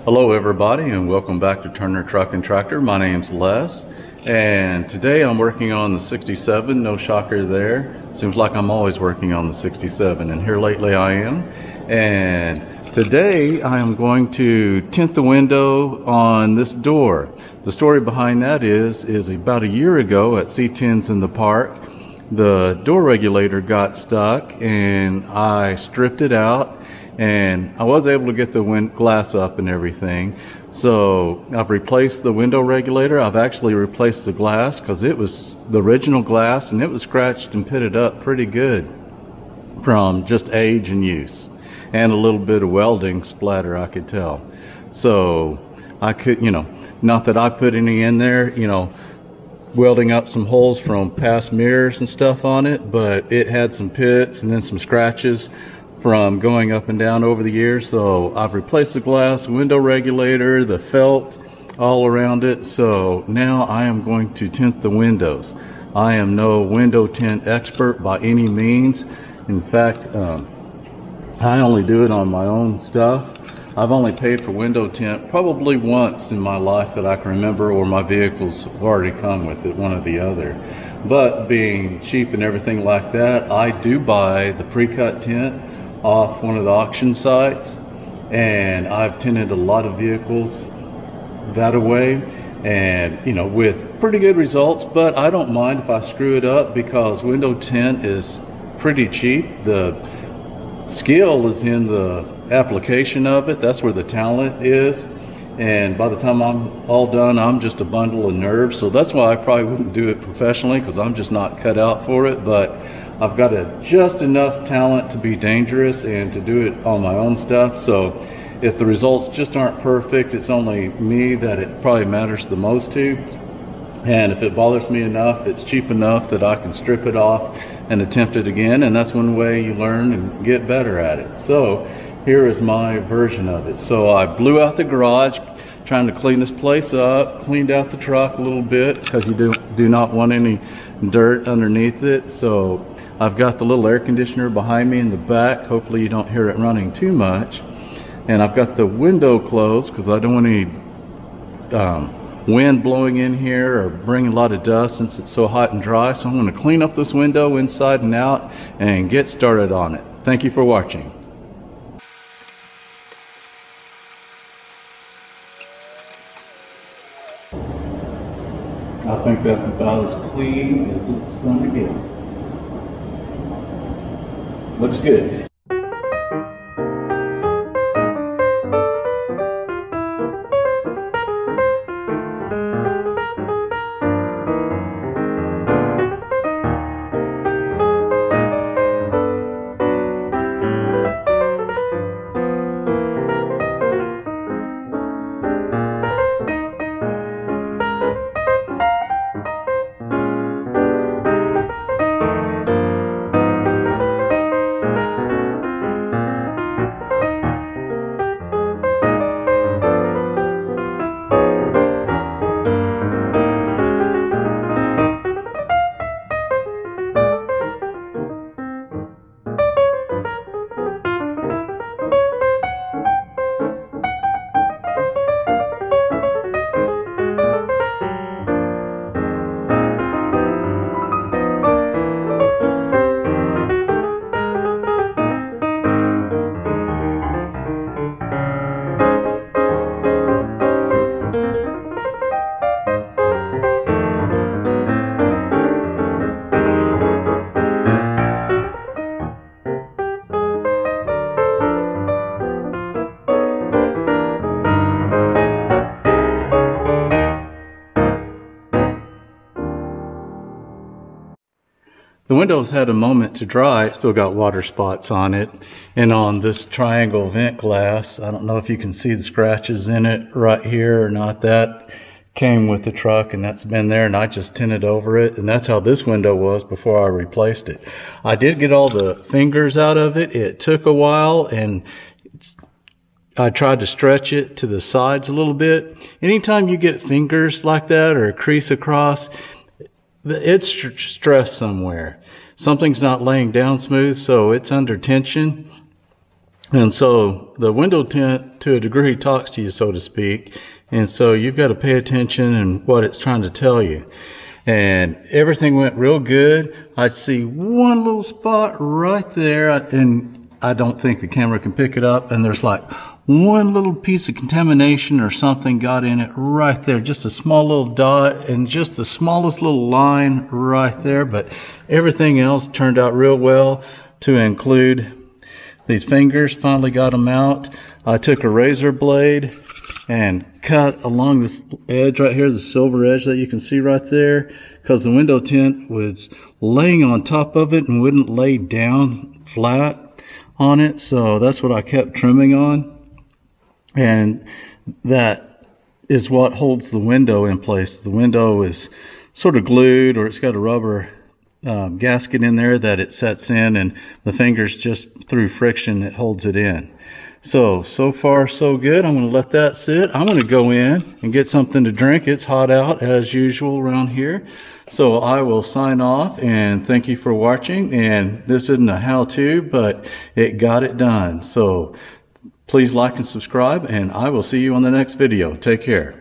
Hello everybody, and welcome back to Turner Truck and Tractor. My name's Les, and today I'm working on the 67. No shocker there. Seems like I'm always working on the 67, and here lately I am. And today I am going to tint the window on this door. The story behind that is about a year ago at C10's in the park, the door regulator got stuck and I stripped it out, and I was able to get the glass up and everything. So I've replaced the window regulator. I've actually replaced the glass because it was the original glass and it was scratched and pitted up pretty good from just age and use, and a little bit of welding splatter, I could tell. So I could, not that I put any in there, welding up some holes from past mirrors and stuff on it, but it had some pits and then some scratches from going up and down over the years. So I've replaced the glass, window regulator, the felt all around it. So now I am going to tint the windows. I am no window tint expert by any means. In fact, I only do it on my own stuff. I've only paid for window tint probably once in my life that I can remember, or my vehicles have already come with it, one or the other. But being cheap and everything like that, I do buy the pre-cut tint off one of the auction sites, and I've tinted a lot of vehicles that way, and with pretty good results. But I don't mind if I screw it up, because window tint is pretty cheap. The skill is in the application of it. That's where the talent is, and by the time I'm all done, I'm just a bundle of nerves. So that's why I probably wouldn't do it professionally, because I'm just not cut out for it. But I've got just enough talent to be dangerous and to do it on my own stuff. So if the results just aren't perfect, it's only me that it probably matters the most to. And if it bothers me enough, it's cheap enough that I can strip it off and attempt it again. And that's one way you learn and get better at it. So here is my version of it. So I blew out the garage, trying to clean this place up, cleaned out the truck a little bit, because you do not want any dirt underneath it. So I've got the little air conditioner behind me in the back. Hopefully you don't hear it running too much. And I've got the window closed because I don't want any wind blowing in here or bringing a lot of dust, since it's so hot and dry. So I'm going to clean up this window inside and out and get started on it. Thank you for watching. I think that's about as clean as it's going to get. Looks good. The windows had a moment to dry. It still got water spots on it. And on this triangle vent glass, I don't know if you can see the scratches in it right here or not. That came with the truck, and that's been there, and I just tinted over it. And that's how this window was before I replaced it. I did get all the fingers out of it. It took a while, and I tried to stretch it to the sides a little bit. Anytime you get fingers like that or a crease across, it's stressed somewhere. Something's not laying down smooth, so it's under tension. And so the window tint, to a degree, talks to you, so to speak. And so you've got to pay attention in what it's trying to tell you. And everything went real good. I'd see one little spot right there, and I don't think the camera can pick it up. And there's like one little piece of contamination or something got in it right there. Just a small little dot and just the smallest little line right there. But everything else turned out real well, to include these fingers. Finally got them out. I took a razor blade and cut along this edge right here, the silver edge that you can see right there, because the window tint was laying on top of it and wouldn't lay down flat on it. So that's what I kept trimming on. And that is what holds the window in place. The window is sort of glued, or it's got a rubber gasket in there that it sets in, and the fingers, just through friction, it holds it in. So far so good. I'm going to let that sit. I'm going to go in and get something to drink. It's hot out as usual around here. So I will sign off and thank you for watching. And this isn't a how-to, but it got it done. So please like and subscribe, and I will see you on the next video. Take care.